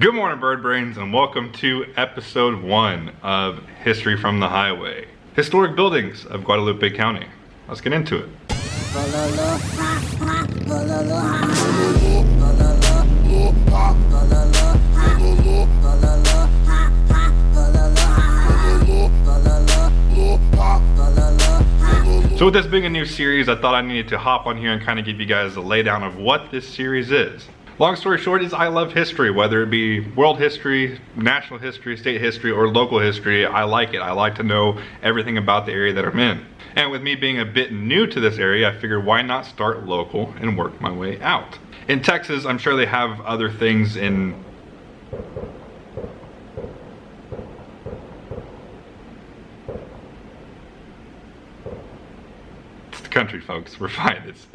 Good morning, bird brains, and welcome to episode 1 of History from the Highway. Historic buildings of Guadalupe County. Let's get into it. So with this being a new series, I thought I needed to hop on here and kind of give you guys a laydown of what this series is. Long story short is I love history, whether it be world history, national history, state history, or local history. I like it. I like to know everything about the area that I'm in. And with me being a bit new to this area, I figured why not start local and work my way out. In Texas, I'm sure they have other things in... It's the country, folks. We're fine. It's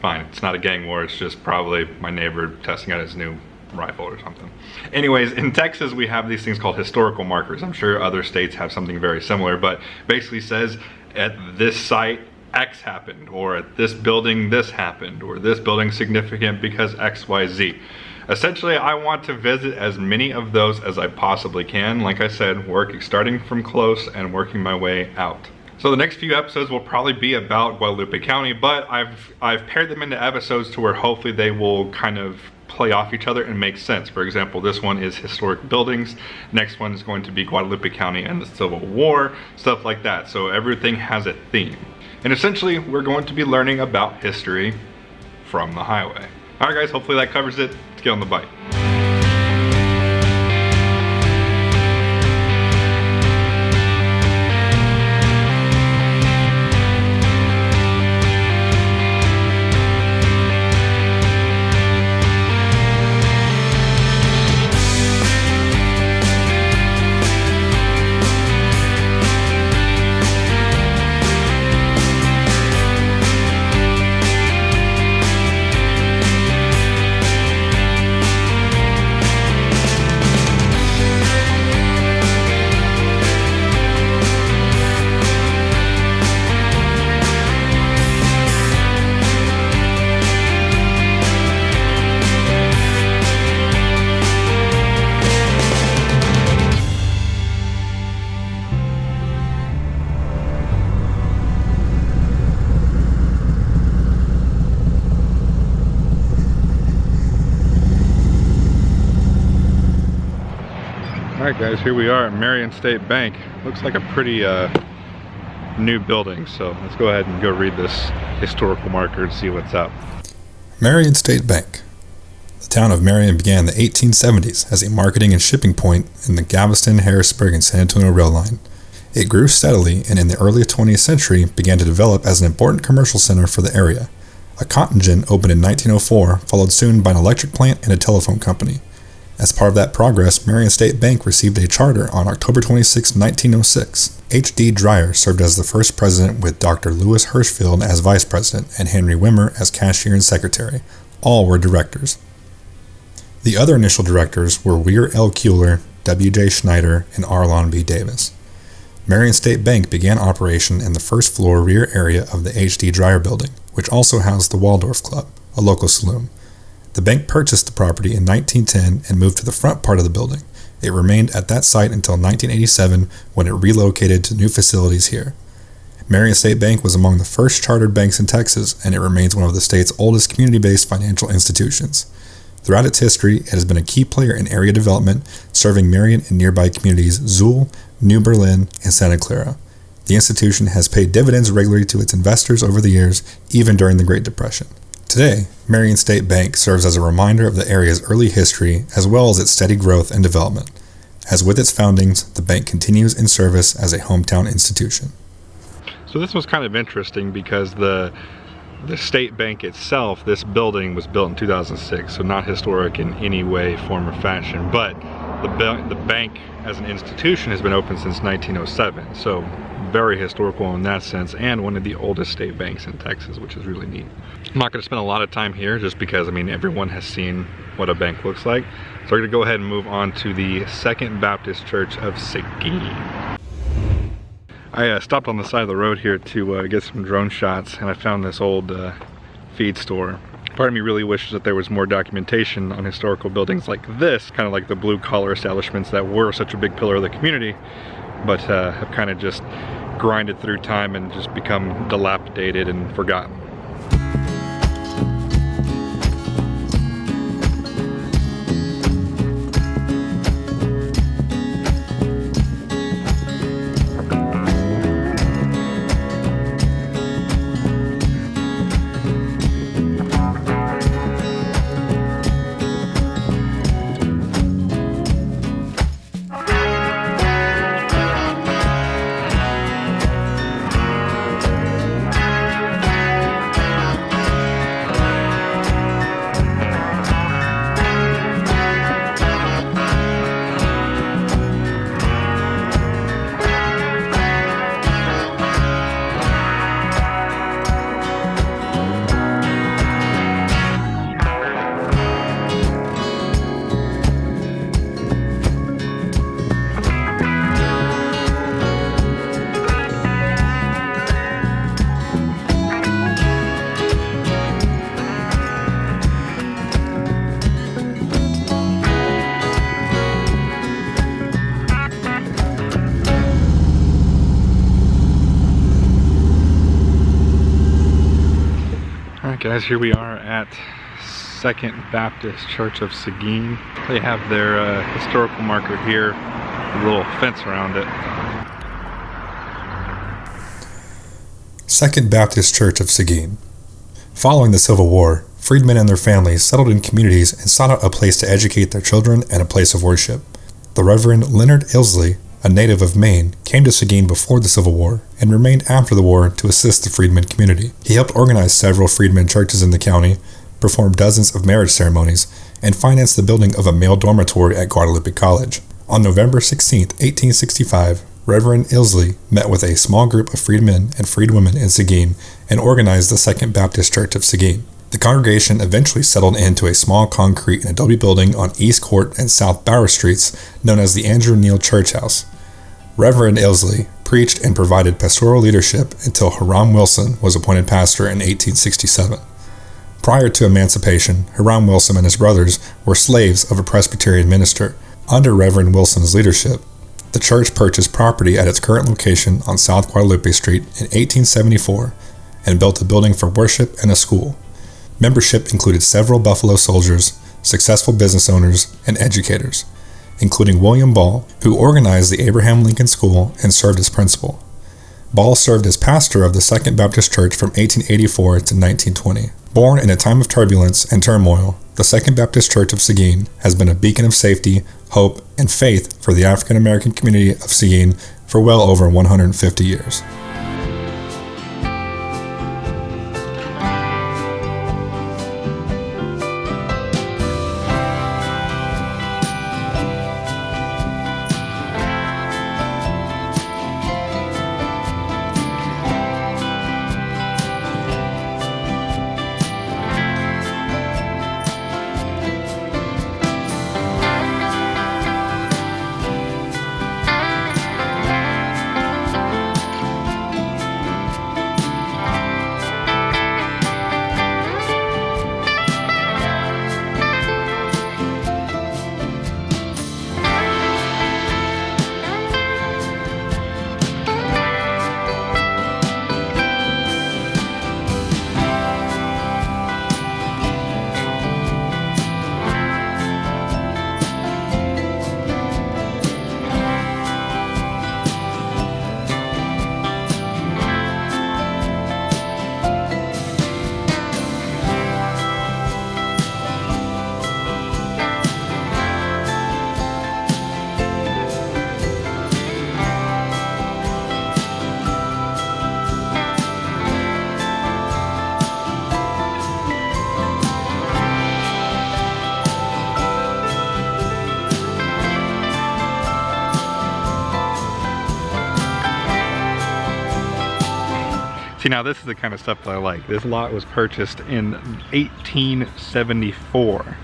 fine. It's not a gang war. It's just probably my neighbor testing out his new rifle or something. Anyways, in Texas we have these things called historical markers. I'm sure other states have something very similar, but basically says at this site X happened, or at this building this happened, or this building significant because XYZ. Essentially, I want to visit as many of those as I possibly can. Like I said, starting from close and working my way out. So the next few episodes will probably be about Guadalupe County, but I've paired them into episodes to where hopefully they will kind of play off each other and make sense. For example, this one is historic buildings. Next one is going to be Guadalupe County and the Civil War, stuff like that. So everything has a theme. And essentially, we're going to be learning about history from the highway. All right, guys, hopefully that covers it. Let's get on the bike. Alright guys, here we are at Marion State Bank. Looks like a pretty new building, so let's go ahead and go read this historical marker and see what's up. Marion State Bank. The town of Marion began in the 1870s as a marketing and shipping point in the Galveston, Harrisburg, and San Antonio rail line. It grew steadily and in the early 20th century began to develop as an important commercial center for the area. A cotton gin opened in 1904, followed soon by an electric plant and a telephone company. As part of that progress, Marion State Bank received a charter on October 26, 1906. H.D. Dreyer served as the first president with Dr. Lewis Hirschfield as vice president and Henry Wimmer as cashier and secretary. All were directors. The other initial directors were Weir L. Kuehler, W.J. Schneider, and Arlon B. Davis. Marion State Bank began operation in the first floor rear area of the H.D. Dreyer building, which also housed the Waldorf Club, a local saloon. The bank purchased the property in 1910 and moved to the front part of the building. It remained at that site until 1987 when it relocated to new facilities here. Marion State Bank was among the first chartered banks in Texas, and it remains one of the state's oldest community-based financial institutions. Throughout its history, it has been a key player in area development, serving Marion and nearby communities Zool, New Berlin, and Santa Clara. The institution has paid dividends regularly to its investors over the years, even during the Great Depression. Today, Marion State Bank serves as a reminder of the area's early history as well as its steady growth and development. As with its foundings, the bank continues in service as a hometown institution. So this was kind of interesting because the state bank itself, this building was built in 2006, so not historic in any way, form, or fashion, but the bank as an institution has been open since 1907, so very historical in that sense, and one of the oldest state banks in Texas, which is really neat. I'm not going to spend a lot of time here just because, I mean, everyone has seen what a bank looks like. So we're going to go ahead and move on to the Second Baptist Church of Seguin. I stopped on the side of the road here to get some drone shots, and I found this old feed store. Part of me really wishes that there was more documentation on historical buildings like this, kind of like the blue-collar establishments that were such a big pillar of the community, but have kind of just grinded through time and just become dilapidated and forgotten. Guys, here we are at Second Baptist Church of Seguin. They have their historical marker here, a little fence around it. Second Baptist Church of Seguin. Following the Civil War, freedmen and their families settled in communities and sought out a place to educate their children and a place of worship. The Reverend Leonard Ilsley, a native of Maine, came to Seguin before the Civil War and remained after the war to assist the freedmen community. He helped organize several freedmen churches in the county, performed dozens of marriage ceremonies, and financed the building of a male dormitory at Guadalupe College. On November 16, 1865, Reverend Ilsley met with a small group of freedmen and freedwomen in Seguin and organized the Second Baptist Church of Seguin. The congregation eventually settled into a small concrete and adobe building on East Court and South Bower Streets known as the Andrew Neal Church House. Reverend Ilsley preached and provided pastoral leadership until Hiram Wilson was appointed pastor in 1867. Prior to emancipation, Hiram Wilson and his brothers were slaves of a Presbyterian minister. Under Reverend Wilson's leadership, the church purchased property at its current location on South Guadalupe Street in 1874 and built a building for worship and a school. Membership included several Buffalo soldiers, successful business owners, and educators, including William Ball, who organized the Abraham Lincoln School and served as principal. Ball served as pastor of the Second Baptist Church from 1884 to 1920. Born in a time of turbulence and turmoil, the Second Baptist Church of Seguin has been a beacon of safety, hope, and faith for the African American community of Seguin for well over 150 years. See, now this is the kind of stuff that I like. This lot was purchased in 1874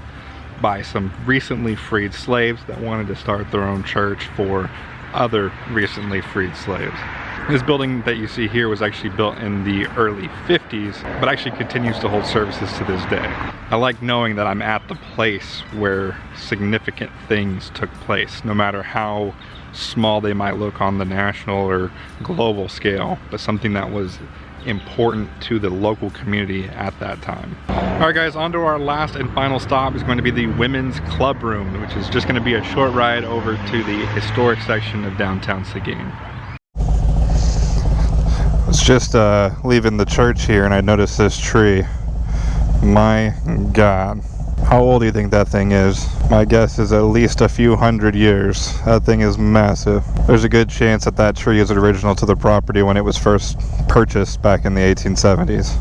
by some recently freed slaves that wanted to start their own church for other recently freed slaves. This building that you see here was actually built in the early 50s, but actually continues to hold services to this day. I like knowing that I'm at the place where significant things took place, no matter how small they might look on the national or global scale, but something that was important to the local community at that time. Alright guys, on to our last and final stop is going to be the Women's Club Room, which is just going to be a short ride over to the historic section of downtown Seguin. I was just leaving the church here and I noticed this tree. My God. How old do you think that thing is? My guess is at least a few hundred years. That thing is massive. There's a good chance that that tree is original to the property when it was first purchased back in the 1870s.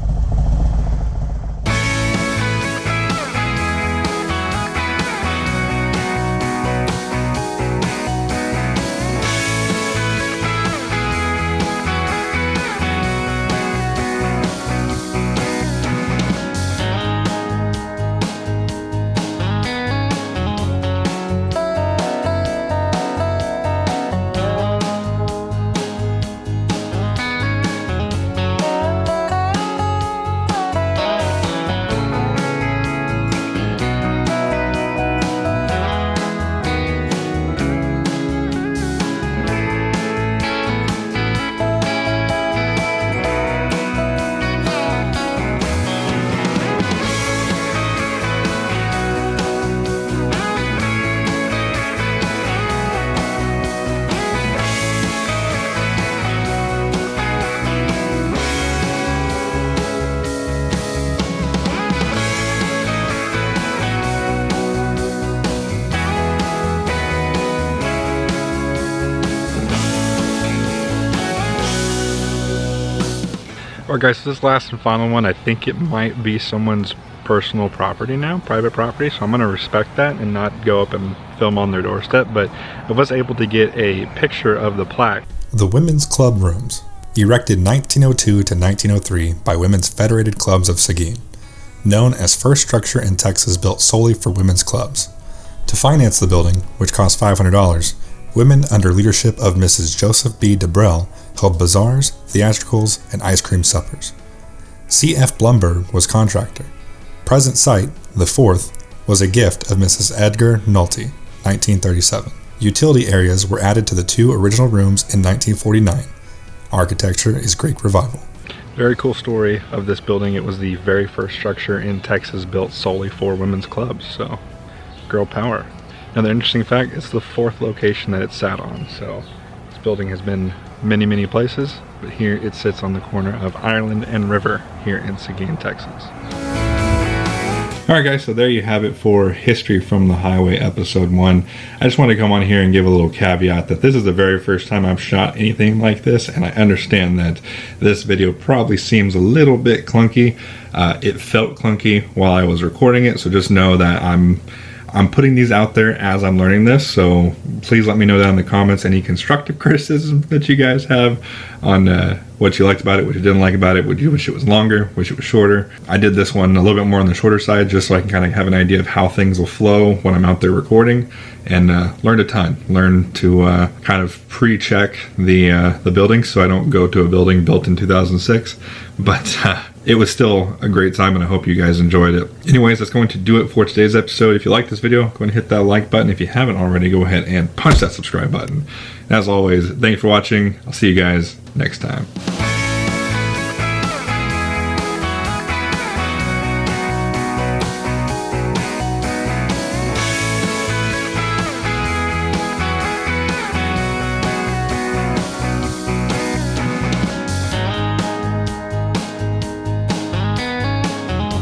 Alright guys, so this last and final one, I think it might be someone's personal property now, private property, so I'm going to respect that and not go up and film on their doorstep, but I was able to get a picture of the plaque. The Women's Club Rooms, erected 1902 to 1903 by Women's Federated Clubs of Seguin, known as first structure in Texas built solely for women's clubs. To finance the building, which cost $500, women under leadership of Mrs. Joseph B. DeBrell held bazaars, theatricals, and ice cream suppers. C.F. Blumberg was contractor. Present site, the fourth, was a gift of Mrs. Edgar Nolte, 1937. Utility areas were added to the two original rooms in 1949. Architecture is Greek Revival. Very cool story of this building. It was the very first structure in Texas built solely for women's clubs, so girl power. Another interesting fact, it's the fourth location that it sat on, so this building has been many places, but here it sits on the corner of Ireland and River here in Seguin, Texas. Alright guys, so there you have it for History from the Highway episode 1. I just want to come on here and give a little caveat that this is the very first time I've shot anything like this, and I understand that this video probably seems a little bit clunky. It felt clunky while I was recording it, so just know that I'm putting these out there as I'm learning this, so please let me know down in the comments any constructive criticism that you guys have on what you liked about it, what you didn't like about it, would you wish it was longer, wish it was shorter. I did this one a little bit more on the shorter side just so I can kind of have an idea of how things will flow when I'm out there recording, and learned a ton. Learned to kind of pre-check the building so I don't go to a building built in 2006, but it was still a great time, and I hope you guys enjoyed it. Anyways, that's going to do it for today's episode. If you like this video, go ahead and hit that like button. If you haven't already, go ahead and punch that subscribe button. As always, thank you for watching. I'll see you guys next time.